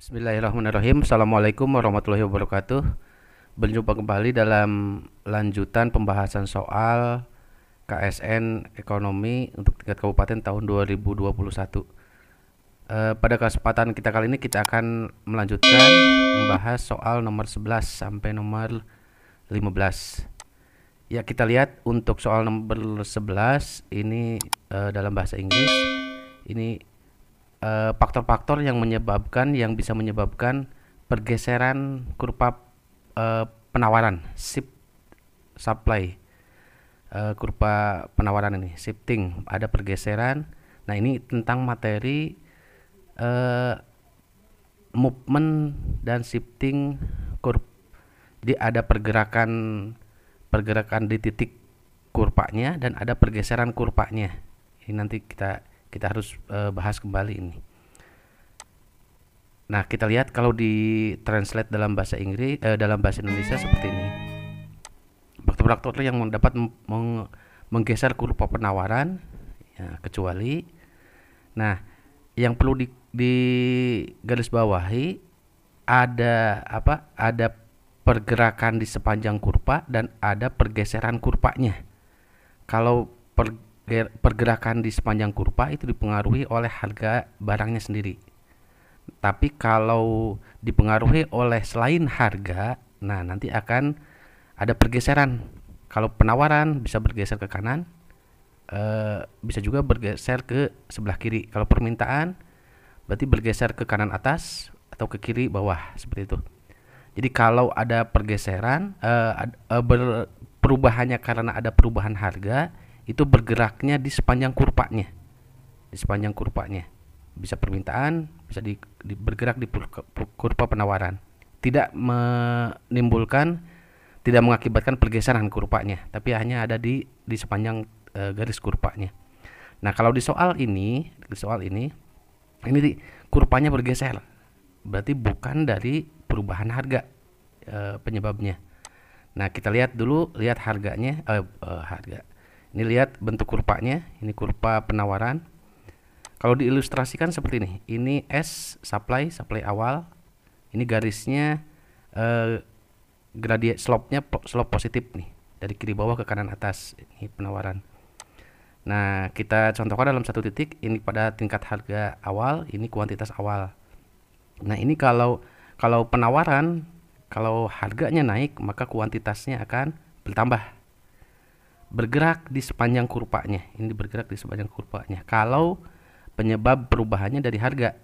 Bismillahirrahmanirrahim. Assalamualaikum warahmatullahi wabarakatuh. Berjumpa kembali dalam lanjutan pembahasan soal KSN Ekonomi untuk tingkat kabupaten tahun 2021. Pada kesempatan kita kali ini kita akan melanjutkan membahas soal nomor 11 sampai nomor 15. Ya, kita lihat untuk soal nomor 11 ini dalam bahasa Inggris. Ini faktor-faktor yang bisa menyebabkan pergeseran kurva penawaran shift supply, kurva penawaran ini shifting, ada pergeseran. Nah, ini tentang materi eh, movement dan shifting kurva. Jadi ada pergerakan di titik kurvanya dan ada pergeseran kurvanya. Ini nanti kita harus bahas kembali ini. Nah, kita lihat kalau di translate dalam bahasa Inggris, dalam bahasa Indonesia seperti ini. Faktor-faktor yang dapat menggeser kurva penawaran, ya, kecuali. Nah, yang perlu di garis bawahi ada apa? Ada pergerakan di sepanjang kurva dan ada pergeseran kurvanya. Kalau pergerakan di sepanjang kurva itu dipengaruhi oleh harga barangnya sendiri. Tapi kalau dipengaruhi oleh selain harga, nah nanti akan ada pergeseran. Kalau penawaran bisa bergeser ke kanan, bisa juga bergeser ke sebelah kiri. Kalau permintaan berarti bergeser ke kanan atas atau ke kiri bawah, seperti itu. Jadi kalau ada pergeseran, perubahannya karena ada perubahan harga, itu bergeraknya di sepanjang kurvanya. Di sepanjang kurvanya. Bisa permintaan, bisa bergerak di kurva penawaran. Tidak mengakibatkan pergeseran kurvanya, tapi hanya ada di sepanjang garis kurvanya. Nah, kalau di soal ini kurvanya bergeser. Berarti bukan dari perubahan harga penyebabnya. Nah, kita lihat dulu, lihat harganya, harga. Ini lihat bentuk kurvanya, ini kurva penawaran. Kalau diilustrasikan seperti ini. Ini S supply awal. Ini garisnya gradient slope-nya slope positif nih, dari kiri bawah ke kanan atas. Ini penawaran. Nah, kita contohkan dalam satu titik, ini pada tingkat harga awal, ini kuantitas awal. Nah, ini kalau penawaran, kalau harganya naik, maka kuantitasnya akan bertambah. Bergerak di sepanjang kurvanya. Ini bergerak di sepanjang kurvanya. Kalau penyebab perubahannya dari harga.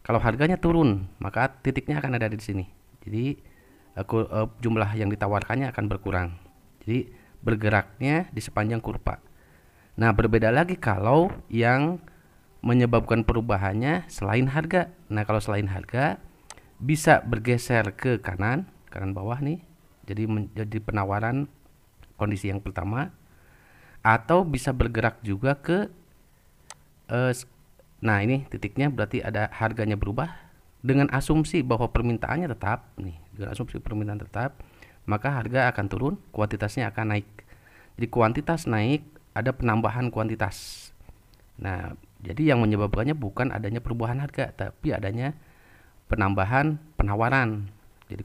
Kalau harganya turun, maka titiknya akan ada di sini. Jadi jumlah yang ditawarkannya akan berkurang. Jadi bergeraknya di sepanjang kurva. Nah, berbeda lagi kalau yang menyebabkan perubahannya selain harga. Nah, kalau selain harga bisa bergeser ke kanan bawah nih. Jadi menjadi penawaran kondisi yang pertama, atau bisa bergerak juga ke nah, ini titiknya berarti ada harganya berubah dengan asumsi bahwa permintaannya tetap nih. Dengan asumsi permintaan tetap, maka harga akan turun, kuantitasnya akan naik. Jadi kuantitas naik, ada penambahan kuantitas. Nah, jadi yang menyebabkannya bukan adanya perubahan harga, tapi adanya penambahan penawaran. Jadi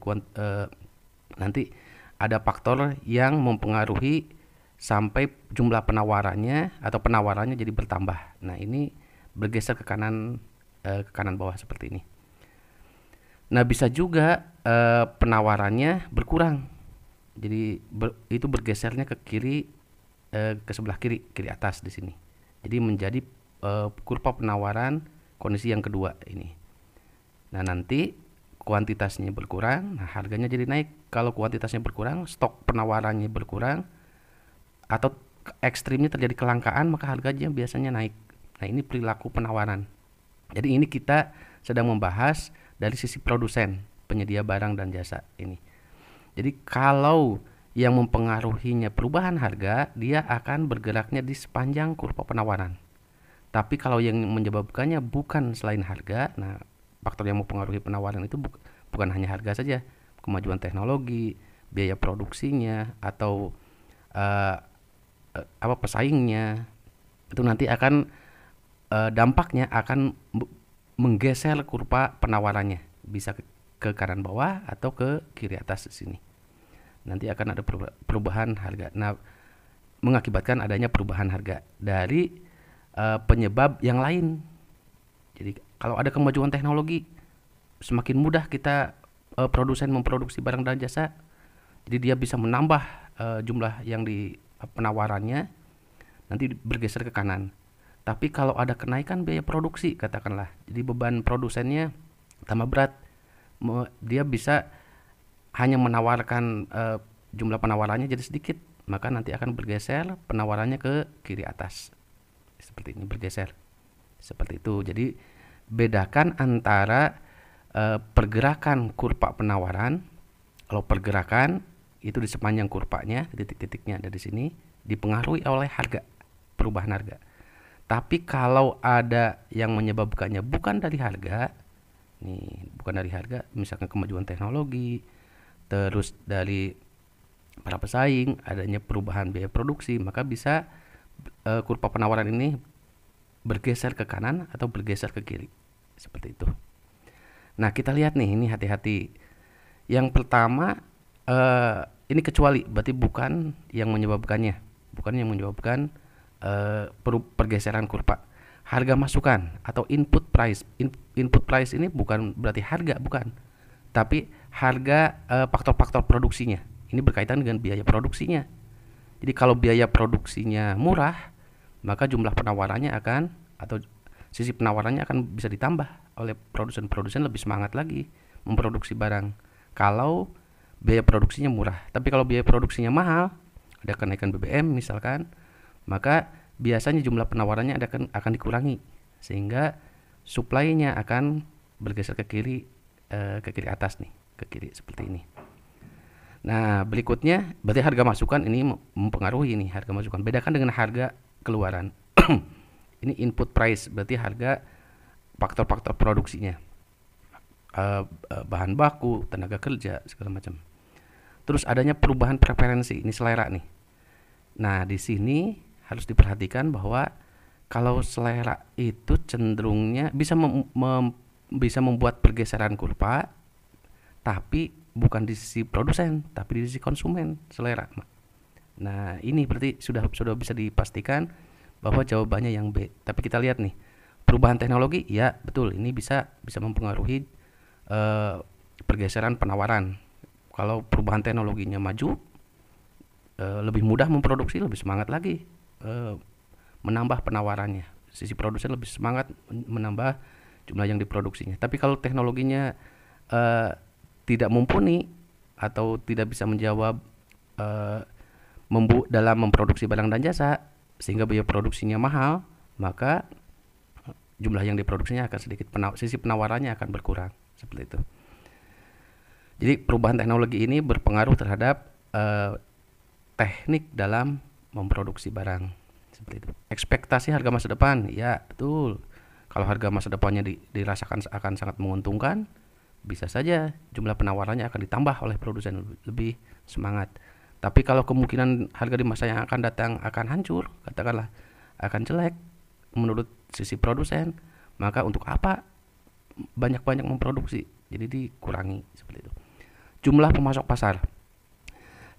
nanti ada faktor yang mempengaruhi sampai jumlah penawarannya atau penawarannya jadi bertambah. Nah, ini bergeser ke kanan bawah seperti ini. Nah, bisa juga penawarannya berkurang. Jadi itu bergesernya ke kiri, ke sebelah kiri atas di sini. Jadi menjadi kurva penawaran kondisi yang kedua ini. Nah, nanti kuantitasnya berkurang, nah harganya jadi naik. Kalau kuantitasnya berkurang, stok penawarannya berkurang, atau ekstrimnya terjadi kelangkaan, maka harganya biasanya naik. Nah, ini perilaku penawaran. Jadi ini kita sedang membahas dari sisi produsen, penyedia barang dan jasa ini. Jadi kalau yang mempengaruhinya perubahan harga, dia akan bergeraknya di sepanjang kurva penawaran. Tapi kalau yang menyebabkannya bukan selain harga, nah faktor yang mempengaruhi penawaran itu bukan hanya harga saja, kemajuan teknologi, biaya produksinya, atau pesaingnya, itu nanti akan dampaknya akan menggeser kurva penawarannya. bisa ke kanan bawah atau ke kiri atas di sini. Nanti akan ada perubahan harga. Nah, mengakibatkan adanya perubahan harga dari penyebab yang lain. Jadi kalau ada kemajuan teknologi, semakin mudah kita produsen memproduksi barang dan jasa. Jadi dia bisa menambah jumlah yang di penawarannya, nanti bergeser ke kanan. Tapi kalau ada kenaikan biaya produksi katakanlah, jadi beban produsennya tambah berat, dia bisa hanya menawarkan jumlah penawarannya jadi sedikit, maka nanti akan bergeser penawarannya ke kiri atas. Seperti ini, bergeser. Seperti itu. Jadi bedakan antara pergerakan kurva penawaran. Kalau pergerakan itu di sepanjang kurvanya, titik-titiknya ada di sini, dipengaruhi oleh harga, perubahan harga. Tapi kalau ada yang menyebabkannya bukan dari harga, nih, bukan dari harga, misalkan kemajuan teknologi, terus dari para pesaing, adanya perubahan biaya produksi, maka bisa kurva penawaran ini bergeser ke kanan atau bergeser ke kiri. Seperti itu. Nah, kita lihat nih, ini hati-hati. Yang pertama, ini kecuali, berarti bukan yang menyebabkannya, bukan yang menyebabkan pergeseran kurva. Harga masukan atau input price. Input price ini bukan berarti harga, bukan. Tapi harga faktor-faktor produksinya. Ini berkaitan dengan biaya produksinya. Jadi kalau biaya produksinya murah, maka jumlah penawarannya akan, atau sisi penawarannya akan bisa ditambah oleh produsen-produsen, lebih semangat lagi memproduksi barang kalau biaya produksinya murah. Tapi kalau biaya produksinya mahal, ada kenaikan BBM misalkan, maka biasanya jumlah penawarannya akan dikurangi, sehingga supply-nya akan bergeser ke kiri atas nih, ke kiri seperti ini. Nah, berikutnya berarti harga masukan ini mempengaruhi ini, harga masukan. Bedakan dengan harga keluaran. Ini input price, berarti harga faktor-faktor produksinya. Bahan baku, tenaga kerja, segala macam. Terus adanya perubahan preferensi, ini selera nih. Nah, di sini harus diperhatikan bahwa kalau selera itu cenderungnya bisa bisa membuat pergeseran kurva, tapi bukan di sisi produsen, tapi di sisi konsumen, selera. Nah, ini berarti sudah bisa dipastikan bahwa jawabannya yang B. Tapi kita lihat nih, perubahan teknologi, ya betul, ini bisa mempengaruhi pergeseran penawaran. Kalau perubahan teknologinya maju, lebih mudah memproduksi, lebih semangat lagi menambah penawarannya. Sisi produsen lebih semangat menambah jumlah yang diproduksinya. Tapi kalau teknologinya tidak mumpuni atau tidak bisa menjawab dalam memproduksi barang dan jasa, sehingga biaya produksinya mahal, maka jumlah yang diproduksinya akan sedikit, sisi penawarannya akan berkurang. Seperti itu. Jadi perubahan teknologi ini berpengaruh terhadap teknik dalam memproduksi barang. Seperti itu. Ekspektasi harga masa depan, ya betul. Kalau harga masa depannya dirasakan akan sangat menguntungkan, bisa saja jumlah penawarannya akan ditambah oleh produsen, lebih semangat. Tapi kalau kemungkinan harga di masa yang akan datang akan hancur, katakanlah akan jelek menurut sisi produsen, maka untuk apa banyak-banyak memproduksi? Jadi dikurangi, seperti itu. Jumlah pemasok pasar,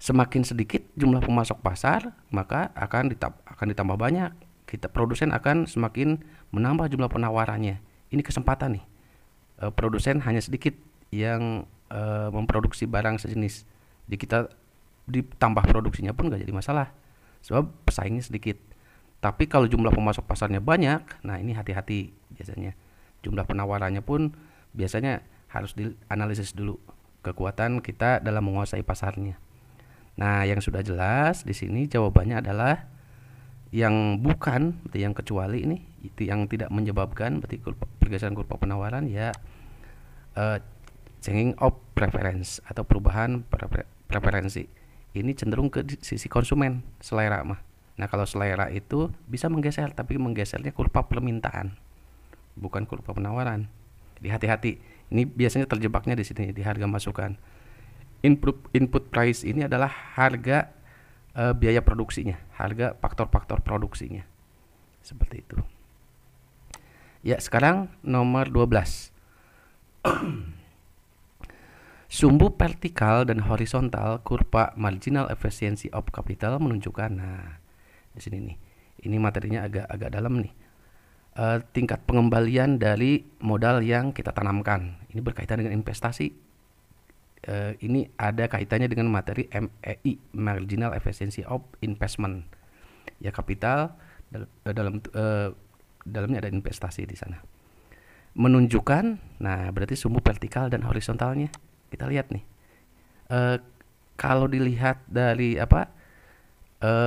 semakin sedikit jumlah pemasok pasar, maka akan ditambah banyak. Produsen akan semakin menambah jumlah penawarannya. Ini kesempatan nih. Produsen hanya sedikit yang memproduksi barang sejenis. Jadi kita ditambah produksinya pun nggak jadi masalah, sebab pesaingnya sedikit. Tapi kalau jumlah pemasok pasarnya banyak, nah ini hati-hati biasanya. Jumlah penawarannya pun biasanya harus dianalisis dulu kekuatan kita dalam menguasai pasarnya. Nah, yang sudah jelas di sini jawabannya adalah yang bukan, berarti yang kecuali ini, itu yang tidak menyebabkan, berarti pergeseran kurva penawaran, ya changing of preference atau perubahan preferensi. Ini cenderung ke sisi konsumen, selera mah. Nah, kalau selera itu bisa menggeser, tapi menggesernya kurva permintaan, bukan kurva penawaran. Jadi hati-hati. Ini biasanya terjebaknya di sini, di harga masukan. Input price ini adalah harga biaya produksinya, harga faktor-faktor produksinya. Seperti itu. Ya, sekarang nomor 12. Sumbu vertikal dan horizontal kurva marginal efficiency of capital menunjukkan, nah di sini nih, ini materinya agak dalam nih. Tingkat pengembalian dari modal yang kita tanamkan. Ini berkaitan dengan investasi. Ini ada kaitannya dengan materi MEI, marginal efficiency of investment. Ya, kapital dalamnya ada investasi di sana. Menunjukkan, nah berarti sumbu vertikal dan horizontalnya. Kita lihat nih, kalau dilihat dari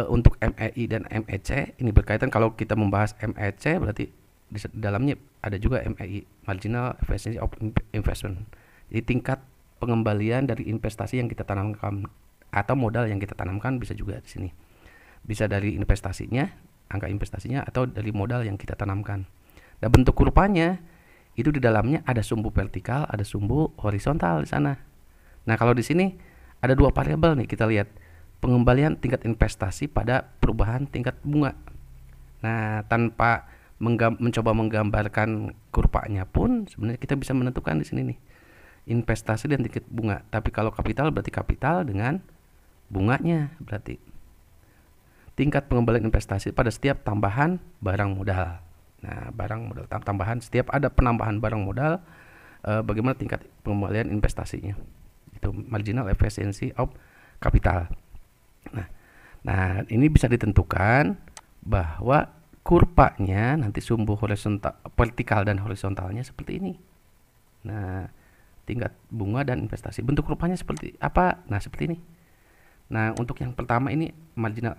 untuk MEI dan MEC ini berkaitan. Kalau kita membahas MEC berarti di dalamnya ada juga MEI, marginal efficiency of investment. Jadi tingkat pengembalian dari investasi yang kita tanamkan atau modal yang kita tanamkan, bisa juga di sini. Bisa dari investasinya, angka investasinya, atau dari modal yang kita tanamkan. Nah, bentuk kurvanya itu di dalamnya ada sumbu vertikal, ada sumbu horizontal di sana. Nah, kalau di sini ada dua variabel nih, kita lihat pengembalian tingkat investasi pada perubahan tingkat bunga. Nah, tanpa mencoba menggambarkan kurvanya pun sebenarnya kita bisa menentukan di sini nih, investasi dan tingkat bunga. Tapi kalau kapital berarti kapital dengan bunganya, berarti tingkat pengembalian investasi pada setiap tambahan barang modal. Nah, barang modal tambahan, setiap ada penambahan barang modal, bagaimana tingkat pengembalian investasinya. Itu marginal efficiency of capital. Nah, ini bisa ditentukan bahwa kurvanya nanti sumbu horizontal, vertikal dan horizontalnya seperti ini. Nah, tingkat bunga dan investasi. Bentuk kurvanya seperti apa? Nah, seperti ini. Nah, untuk yang pertama ini marginal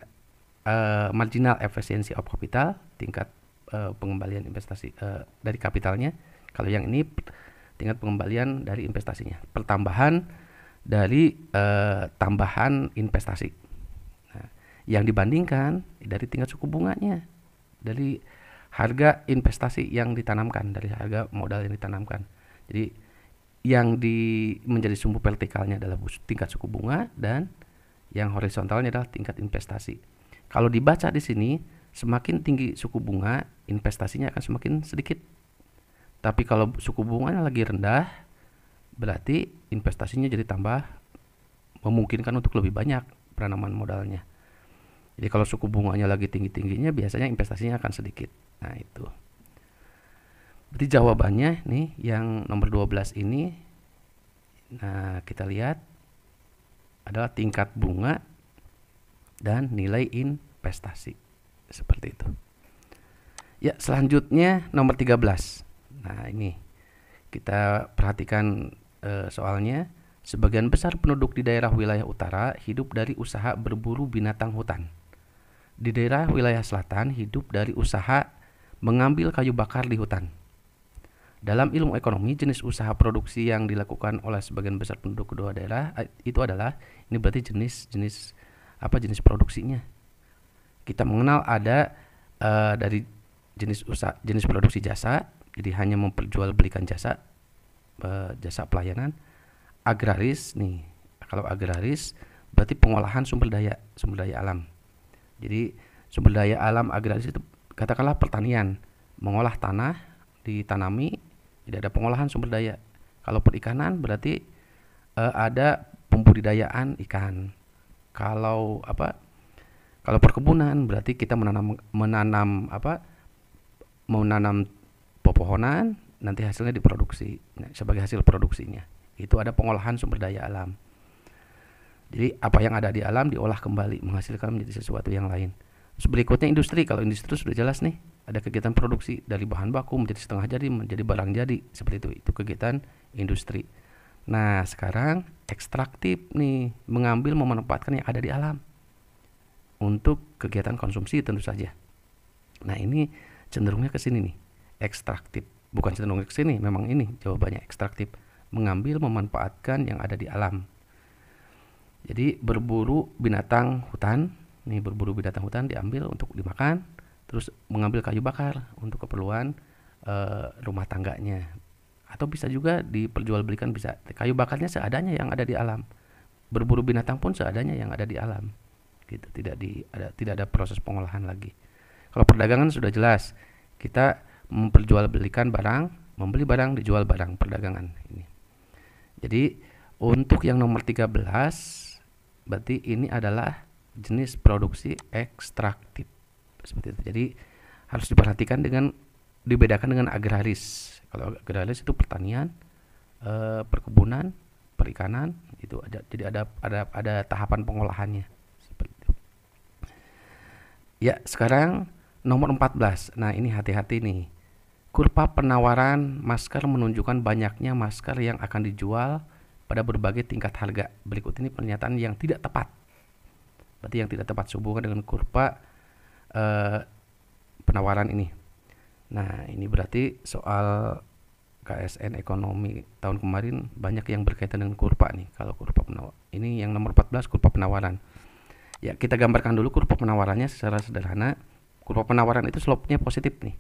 efficiency of capital, tingkat pengembalian investasi dari kapitalnya. Kalau yang ini tingkat pengembalian dari investasinya, pertambahan dari tambahan investasi. Nah, yang dibandingkan dari tingkat suku bunganya, dari harga investasi yang ditanamkan, dari harga modal yang ditanamkan. Jadi yang menjadi sumbu vertikalnya adalah tingkat suku bunga, dan yang horizontalnya adalah tingkat investasi. Kalau dibaca di sini, semakin tinggi suku bunga, investasinya akan semakin sedikit. Tapi kalau suku bunganya lagi rendah, berarti investasinya jadi tambah, memungkinkan untuk lebih banyak penanaman modalnya. Jadi kalau suku bunganya lagi tinggi-tingginya, biasanya investasinya akan sedikit. Nah, itu. Berarti jawabannya nih yang nomor 12 ini. Nah, kita lihat adalah tingkat bunga dan nilai investasi. Seperti itu. Ya, selanjutnya nomor 13. Nah, ini kita perhatikan soalnya. Sebagian besar penduduk di daerah wilayah utara hidup dari usaha berburu binatang hutan. Di daerah wilayah selatan hidup dari usaha mengambil kayu bakar di hutan. Dalam ilmu ekonomi, jenis usaha produksi yang dilakukan oleh sebagian besar penduduk kedua daerah itu adalah, ini berarti jenis produksinya. Kita mengenal ada dari jenis produksi jasa, jadi hanya memperjualbelikan jasa pelayanan. Agraris nih, kalau agraris berarti pengolahan sumber daya alam. Jadi sumber daya alam agraris itu katakanlah pertanian, mengolah tanah, ditanami, jadi ada pengolahan sumber daya. Kalau perikanan berarti ada pembudidayaan ikan. Kalau perkebunan berarti kita menanam pepohonan, nanti hasilnya diproduksi. Nah, sebagai hasil produksinya itu ada pengolahan sumber daya alam. Jadi apa yang ada di alam diolah kembali, menghasilkan menjadi sesuatu yang lain. Terus berikutnya industri. Kalau industri sudah jelas nih, ada kegiatan produksi dari bahan baku menjadi setengah jadi, menjadi barang jadi, seperti itu. Itu kegiatan industri. Nah, sekarang ekstraktif nih, mengambil, memanfaatkan yang ada di alam untuk kegiatan konsumsi tentu saja. Nah, ini cenderungnya ke sini nih, ekstraktif. Bukan cenderungnya ke sini, memang ini jawabannya ekstraktif, mengambil, memanfaatkan yang ada di alam. Jadi berburu binatang hutan, nih berburu binatang hutan diambil untuk dimakan, terus mengambil kayu bakar untuk keperluan rumah tangganya. Atau bisa juga diperjualbelikan, bisa. Kayu bakarnya seadanya yang ada di alam. Berburu binatang pun seadanya yang ada di alam. Gitu, tidak ada proses pengolahan lagi. Kalau perdagangan sudah jelas, kita memperjualbelikan barang, membeli barang, dijual barang, perdagangan ini. Jadi Untuk yang nomor 13, berarti ini adalah jenis produksi ekstraktif. Seperti itu. Jadi harus diperhatikan dibedakan dengan agraris. Kalau agraris itu pertanian, perkebunan, perikanan, itu jadi ada tahapan pengolahannya. Seperti itu. Ya, sekarang nomor 14. Nah, ini hati-hati nih. Kurva penawaran masker menunjukkan banyaknya masker yang akan dijual pada berbagai tingkat harga. Berikut ini pernyataan yang tidak tepat. Berarti yang tidak tepat sehubungan dengan kurva penawaran ini. Nah, ini berarti soal KSN ekonomi tahun kemarin banyak yang berkaitan dengan kurva nih. Kalau kurva penawaran ini yang nomor 14, kurva penawaran. Ya, kita gambarkan dulu kurva penawarannya secara sederhana. Kurva penawaran itu slope-nya positif nih.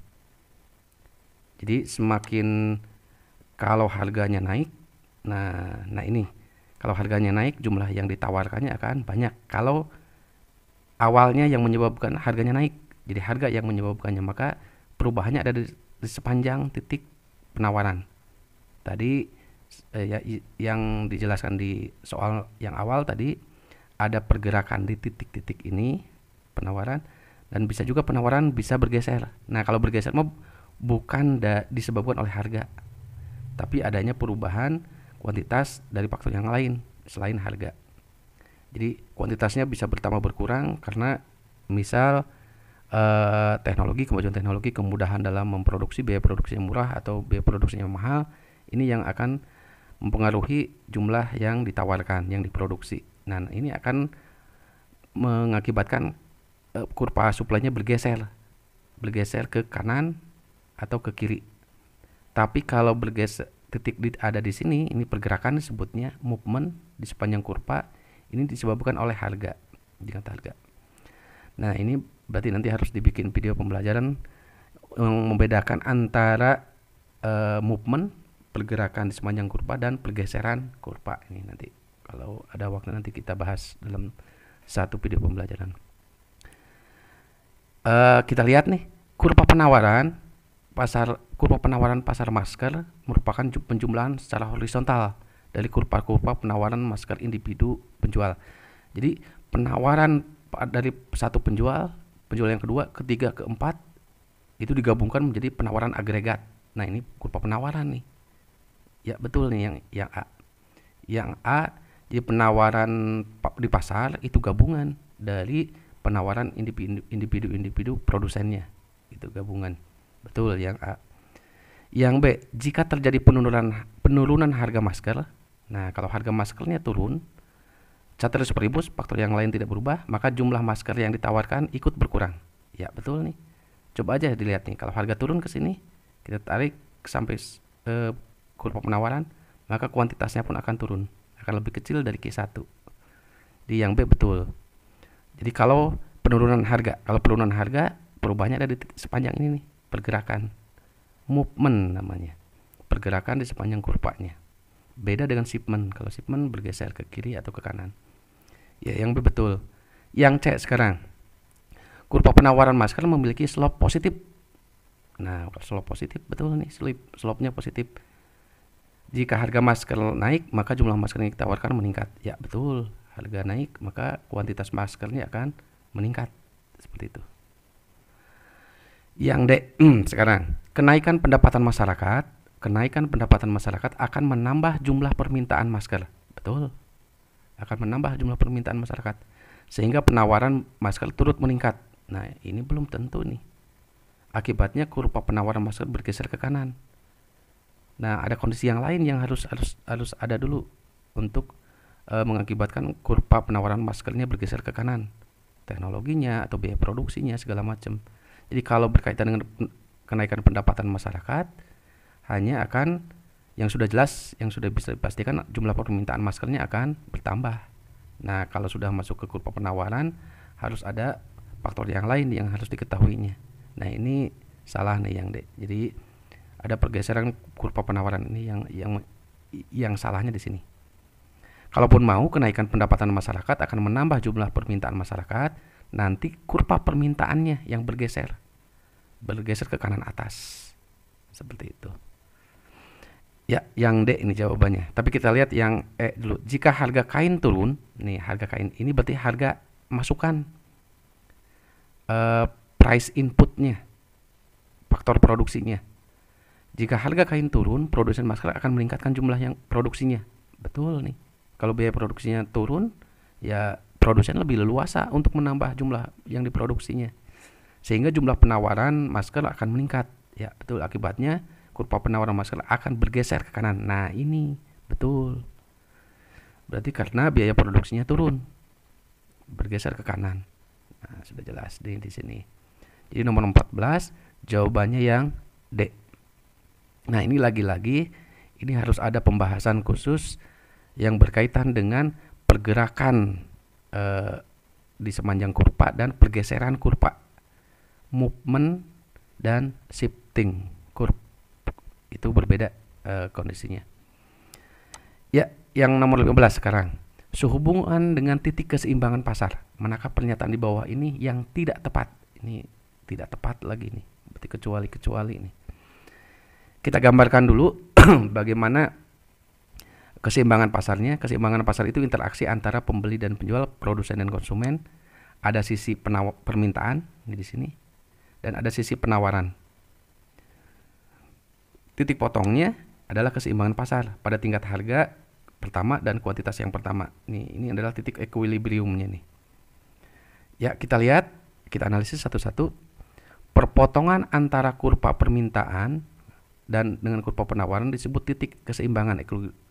Jadi semakin kalau harganya naik, nah ini kalau harganya naik jumlah yang ditawarkannya akan banyak. Kalau awalnya yang menyebabkan harganya naik, jadi harga yang menyebabkannya, maka perubahannya ada di sepanjang titik penawaran. Tadi yang dijelaskan di soal yang awal tadi ada pergerakan di titik-titik ini penawaran, dan bisa juga penawaran bisa bergeser. Nah, kalau bergeser bukan disebabkan oleh harga, tapi adanya perubahan kuantitas dari faktor yang lain selain harga. Jadi kuantitasnya bisa bertambah berkurang karena misal kemajuan teknologi, kemudahan dalam memproduksi, biaya produksi yang murah atau biaya produksi yang mahal, ini yang akan mempengaruhi jumlah yang ditawarkan, yang diproduksi. Nah, ini akan mengakibatkan kurva supply-nya bergeser ke kanan atau ke kiri. Tapi kalau bergeser titik ada di sini, ini pergerakan disebutnya movement di sepanjang kurva. Ini disebabkan oleh harga, tingkat harga. Nah, ini berarti nanti harus dibikin video pembelajaran yang membedakan antara movement, pergerakan di sepanjang kurva, dan pergeseran kurva. Ini nanti kalau ada waktu nanti kita bahas dalam satu video pembelajaran. Kita lihat nih kurva penawaran pasar masker merupakan penjumlahan secara horizontal dari kurva-kurva penawaran masker individu penjual. Jadi penawaran dari satu penjual yang kedua, ketiga, keempat itu digabungkan menjadi penawaran agregat. Nah, ini kurva penawaran nih. Ya, betul nih yang A. Yang A jadi penawaran di pasar itu gabungan dari penawaran individu produsennya. Itu gabungan. Betul yang A. Yang B, jika terjadi penurunan harga masker. Nah, kalau harga maskernya turun, ceteris paribus, faktor yang lain tidak berubah, maka jumlah masker yang ditawarkan ikut berkurang. Ya, betul nih. Coba aja dilihat nih, kalau harga turun ke sini, kita tarik sampai kurva penawaran, maka kuantitasnya pun akan turun, akan lebih kecil dari Q1. Di yang B betul. Jadi kalau penurunan harga, perubahannya ada di sepanjang ini nih, pergerakan movement namanya, pergerakan di sepanjang kurvanya. Beda dengan shipment. Kalau shipment bergeser ke kiri atau ke kanan. Ya, yang B betul. Yang C sekarang, kurva penawaran masker memiliki slope positif. Nah, slope positif betul nih, slope-nya positif. Jika harga masker naik, maka jumlah masker yang ditawarkan meningkat. Ya, betul. Harga naik, maka kuantitas maskernya akan meningkat. Seperti itu. Yang D sekarang, kenaikan pendapatan masyarakat akan menambah jumlah permintaan masker. Betul. Akan menambah jumlah permintaan masyarakat sehingga penawaran masker turut meningkat. Nah, ini belum tentu nih. Akibatnya kurva penawaran masker bergeser ke kanan. Nah, ada kondisi yang lain yang harus ada dulu untuk mengakibatkan kurva penawaran maskernya bergeser ke kanan. Teknologinya atau biaya produksinya segala macam. Jadi kalau berkaitan dengan kenaikan pendapatan masyarakat, hanya akan yang sudah jelas, yang sudah bisa dipastikan jumlah permintaan maskernya akan bertambah. Nah, kalau sudah masuk ke kurva penawaran, harus ada faktor yang lain yang harus diketahuinya. Nah, ini salah nih yang D. Jadi ada pergeseran kurva penawaran ini yang salahnya di sini. Kalaupun mau kenaikan pendapatan masyarakat akan menambah jumlah permintaan masyarakat, nanti kurva permintaannya yang bergeser ke kanan atas. Seperti itu. Ya, yang D ini jawabannya. Tapi kita lihat yang E dulu. Jika harga kain turun, nih harga kain ini berarti harga masukan price inputnya, faktor produksinya. Jika harga kain turun, produsen masker akan meningkatkan jumlah yang produksinya. Betul nih. Kalau biaya produksinya turun, ya produsen lebih leluasa untuk menambah jumlah yang diproduksinya. Sehingga jumlah penawaran masker akan meningkat. Ya, betul. Akibatnya kurva penawaran masker akan bergeser ke kanan. Nah, ini betul. Berarti karena biaya produksinya turun, bergeser ke kanan. Nah, sudah jelas di sini. Jadi nomor 14 jawabannya yang D. Nah, ini lagi-lagi ini harus ada pembahasan khusus yang berkaitan dengan pergerakan di sepanjang kurva dan pergeseran kurva, movement dan shifting curve. Itu berbeda kondisinya. Ya, yang nomor 15 sekarang. Sehubungan dengan titik keseimbangan pasar. Manakah pernyataan di bawah ini yang tidak tepat? Ini tidak tepat lagi nih. Berarti kecuali ini. Kita gambarkan dulu bagaimana keseimbangan pasarnya. Keseimbangan pasar itu interaksi antara pembeli dan penjual, produsen dan konsumen. Ada sisi permintaan ini di sini dan ada sisi penawaran. Titik potongnya adalah keseimbangan pasar pada tingkat harga pertama dan kuantitas yang pertama. Ini adalah titik equilibriumnya nih. Ya, kita lihat, kita analisis satu-satu. Perpotongan antara kurva permintaan dan dengan kurva penawaran disebut titik keseimbangan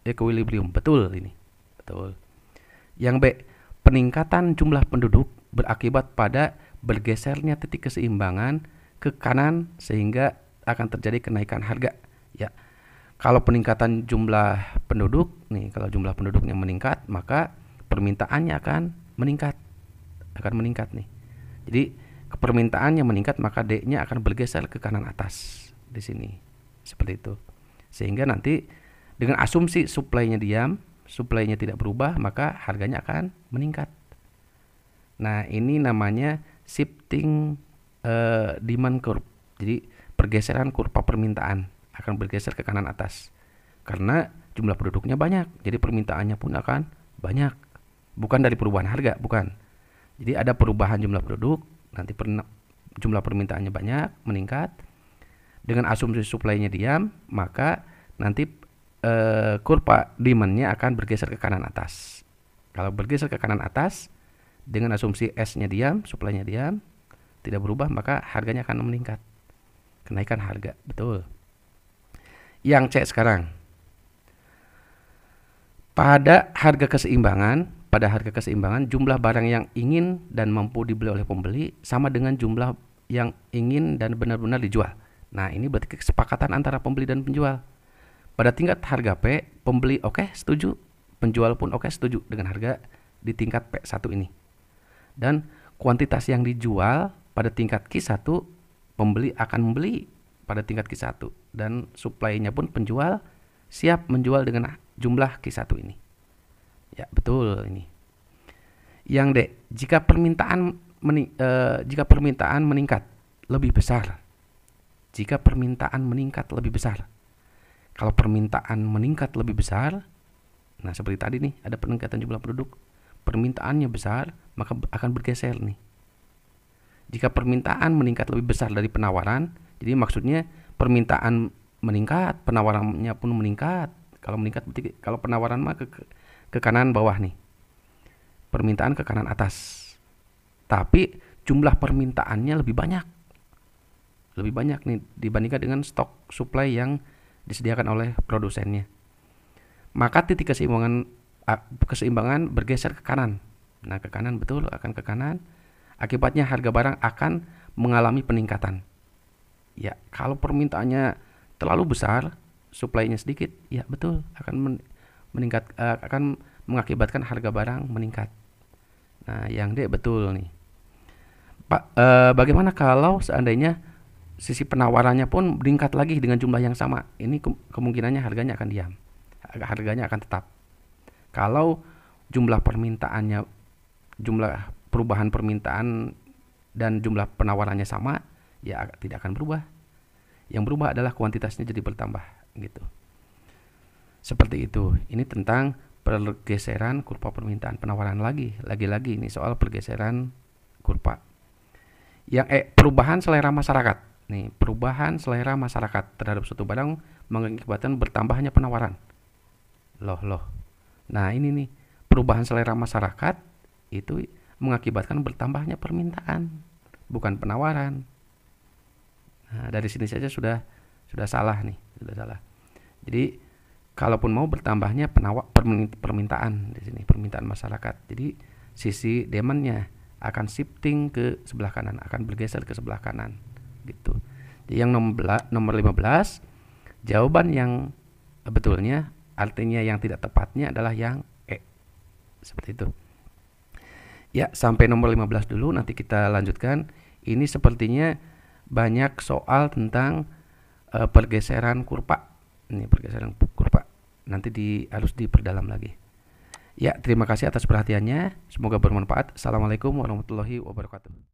equilibrium. Betul ini. Betul. Yang B, peningkatan jumlah penduduk berakibat pada bergesernya titik keseimbangan ke kanan sehingga akan terjadi kenaikan harga. Ya, kalau peningkatan jumlah penduduk, nih kalau jumlah penduduknya meningkat, maka permintaannya akan meningkat nih. Jadi permintaannya meningkat, maka D-nya akan bergeser ke kanan atas di sini, seperti itu. Sehingga nanti dengan asumsi supply-nya diam, supply-nya tidak berubah, maka harganya akan meningkat. Nah, ini namanya shifting demand curve. Jadi pergeseran kurva permintaan akan bergeser ke kanan atas karena jumlah penduduknya banyak, jadi permintaannya pun akan banyak. Bukan dari perubahan harga, bukan. Jadi ada perubahan jumlah penduduk, nanti jumlah permintaannya banyak, meningkat. Dengan asumsi supply-nya diam, maka nanti kurva demand-nya akan bergeser ke kanan atas. Kalau bergeser ke kanan atas dengan asumsi S-nya diam, supply-nya diam, tidak berubah, maka harganya akan meningkat. Kenaikan harga, betul. Yang C sekarang. Pada harga keseimbangan jumlah barang yang ingin dan mampu dibeli oleh pembeli sama dengan jumlah yang ingin dan benar-benar dijual. Nah, ini berarti kesepakatan antara pembeli dan penjual. Pada tingkat harga P, pembeli oke, setuju, penjual pun oke, setuju dengan harga di tingkat P1 ini. Dan kuantitas yang dijual pada tingkat Q1, pembeli akan membeli pada tingkat Q1 dan supply-nya pun penjual siap menjual dengan jumlah Q1 ini. Ya, betul ini. Yang D, jika permintaan meningkat lebih besar. Jika permintaan meningkat lebih besar. Kalau permintaan meningkat lebih besar, nah seperti tadi nih, ada peningkatan jumlah penduduk, permintaannya besar, maka akan bergeser nih. Jika permintaan meningkat lebih besar dari penawaran, jadi maksudnya permintaan meningkat, penawarannya pun meningkat. Kalau meningkat berarti kalau penawaran mah ke kanan bawah nih. Permintaan ke kanan atas. Tapi jumlah permintaannya lebih banyak. Lebih banyak nih dibandingkan dengan stok supply yang disediakan oleh produsennya. Maka titik keseimbangan bergeser ke kanan. Nah, ke kanan, betul, akan ke kanan. Akibatnya harga barang akan mengalami peningkatan. Ya, kalau permintaannya terlalu besar, supply-nya sedikit, ya betul, akan akan mengakibatkan harga barang meningkat. Nah, yang D betul nih. Pak, bagaimana kalau seandainya sisi penawarannya pun meningkat lagi dengan jumlah yang sama? Ini kemungkinannya harganya akan diam. Harganya akan tetap. Kalau jumlah permintaannya, jumlah perubahan permintaan dan jumlah penawarannya sama, ya tidak akan berubah. Yang berubah adalah kuantitasnya jadi bertambah gitu. Seperti itu. Ini tentang pergeseran kurva permintaan penawaran lagi-lagi ini soal pergeseran kurva. Yang perubahan selera masyarakat. Nih, perubahan selera masyarakat terhadap suatu barang mengakibatkan bertambahnya penawaran. Loh. Nah, ini nih, perubahan selera masyarakat itu mengakibatkan bertambahnya permintaan, bukan penawaran. Nah, dari sini saja sudah salah nih, sudah salah. Jadi, kalaupun mau bertambahnya permintaan di sini, permintaan masyarakat. Jadi, sisi demandnya akan shifting ke sebelah kanan, akan bergeser ke sebelah kanan gitu. Jadi yang nomor 15, jawaban yang betulnya artinya yang tidak tepatnya adalah yang seperti itu. Ya, sampai nomor 15 dulu, nanti kita lanjutkan. Ini sepertinya banyak soal tentang pergeseran kurva. Ini pergeseran kurva. Nanti harus diperdalam lagi. Ya, terima kasih atas perhatiannya. Semoga bermanfaat. Assalamualaikum warahmatullahi wabarakatuh.